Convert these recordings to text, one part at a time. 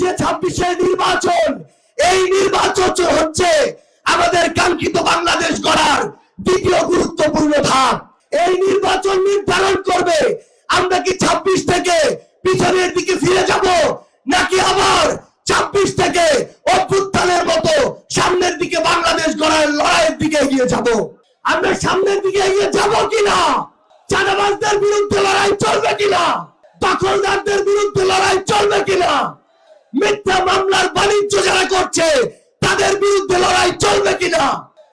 যে 26-এর নির্বাচন, এই নির্বাচন হচ্ছে আমাদের কাঙ্ক্ষিত বাংলাদেশ গড়ার দ্বিতীয় গুরুত্বপূর্ণ ধাপ। এই নির্বাচন নির্ধারণ করবে আমরা কি 26 থেকে পিছনের দিকে ফিরে যাব, নাকি আবার 26 থেকে অভ্যুত্থানের মতো সামনের দিকে বাংলাদেশ গড়ার লড়াইয়ের দিকে এগিয়ে যাব। আমরা সামনের দিকে এগিয়ে যাব কিনা, চাঁদাবাজদের বিরুদ্ধে লড়াই চলবে কিনা, দখলদারদের বিরুদ্ধে লড়াই চলবে কিনা, মিথ্যা মামলার বাণিজ্য যারা করছে তাদের বিরুদ্ধে লড়াই চলবে কিনা,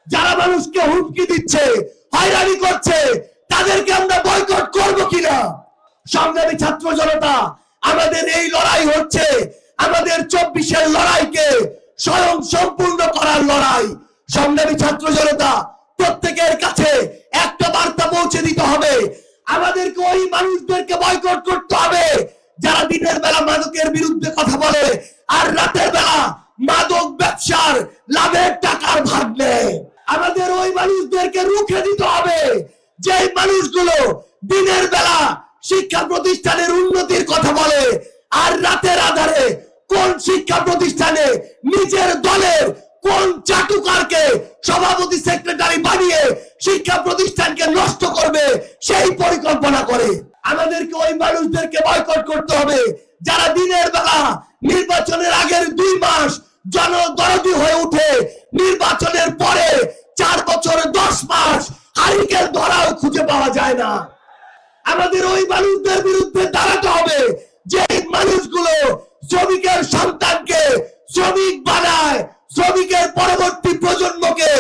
যারা মানুষকে হুমকি দিচ্ছে, হয়রানি করছে, তাদেরকে আমরা বয়কট করব কিনা। সংগ্রামী ছাত্র জনতা, আমাদের এই লড়াই হচ্ছে আমাদের 24-এর লড়াইকে স্বয়ং সম্পূর্ণ করার লড়াই। সংগ্রামী ছাত্র জনতা, প্রত্যেকের কাছে একটা বার্তা পৌঁছে দিতে হবে, আমাদেরকে ওই মানুষদেরকে বয়কট করতে হবে যারা দিনের বেলা মাদকের বিরুদ্ধে কথা বলে আর রাতের বেলা মাদক ব্যবসার লাভের টাকার ভাগ নেয়। আমাদের ওই মানুষদেরকে রুখে দিতে হবে যে মানুষগুলো দিনের বেলা শিক্ষা প্রতিষ্ঠানের উন্নতির কথা বলে আর রাতের আধারে কোন শিক্ষা প্রতিষ্ঠানে নিজের দলের কোন চাটুকারকে সভাপতি সেক্রেটারি বানিয়ে শিক্ষা প্রতিষ্ঠানকে নষ্ট করবে সেই পরিকল্পনা করে। আমাদেরকে ওই মানুষদেরকে বয়কট করতে হবে যারা দিনের বেলা নির্বাচনের আগের 2 মাস জনদরদি হয়ে উঠে নির্বাচনের পরে 4 বছর 10 মাস হারিকেন ধরাও খুঁজে পাওয়া যায় না। আমাদের ওই মানুষদের বিরুদ্ধে দাঁড়াতে হবে যে মানুষগুলো শ্রমিকের সন্তানকে শ্রমিক বানায়, শ্রমিকের পরবর্তী প্রজন্মকে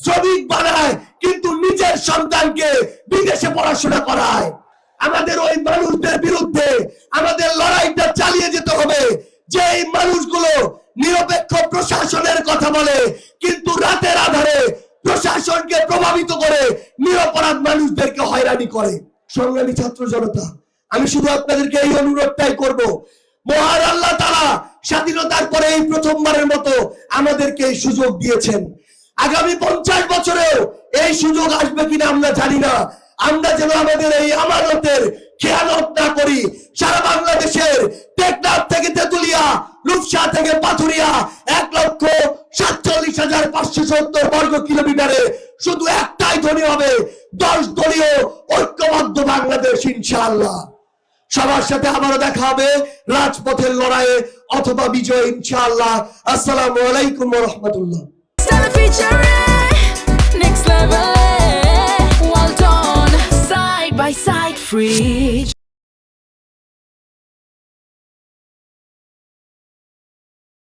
শ্রমিক বানায়, কিন্তু নিজের সন্তানকে বিদেশে পড়াশোনা করায়। আমাদের ওই মানুষদের বিরুদ্ধে আমাদের লড়াইটা চালিয়ে যেতে হবে যে মানুষগুলো নিরপেক্ষ প্রশাসনের কথা বলে কিন্তু রাতের আধারে প্রশাসনকে প্রভাবিত করে নিরপরাধ মানুষদেরকে হয়রানি করে। সংগ্রামী ছাত্র জনতা, আমি শুধু আপনাদেরকে এই অনুরোধটাই করব, মহান আল্লাহ তাআলা স্বাধীনতার পরে এই প্রথমবারের মতো আমাদেরকে এই সুযোগ দিয়েছেন। আগামী 50 বছরেও এই সুযোগ আসবে কিনা আমরা জানি না। আমরা যেন আমাদের এই আমানতের খেয়ানত না করি। সারা বাংলাদেশের টেকনাফ থেকে তেতুলিয়া, রূপসা থেকে পাথুরিয়া 1,47,570 বর্গ কিলোমিটারে শুধু একটাই ধ্বনি হবে, 10 দলীয় ঐক্যবদ্ধ বাংলাদেশ ইনশাআল্লাহ। সবার সাথে আবারও দেখা হবে রাজপথের লড়াইয়ে অথবা বিজয় ইনশাআল্লাহ। আসসালামু আলাইকুম ওয়া রাহমাতুল্লাহ। Next level, well done, side by side, free.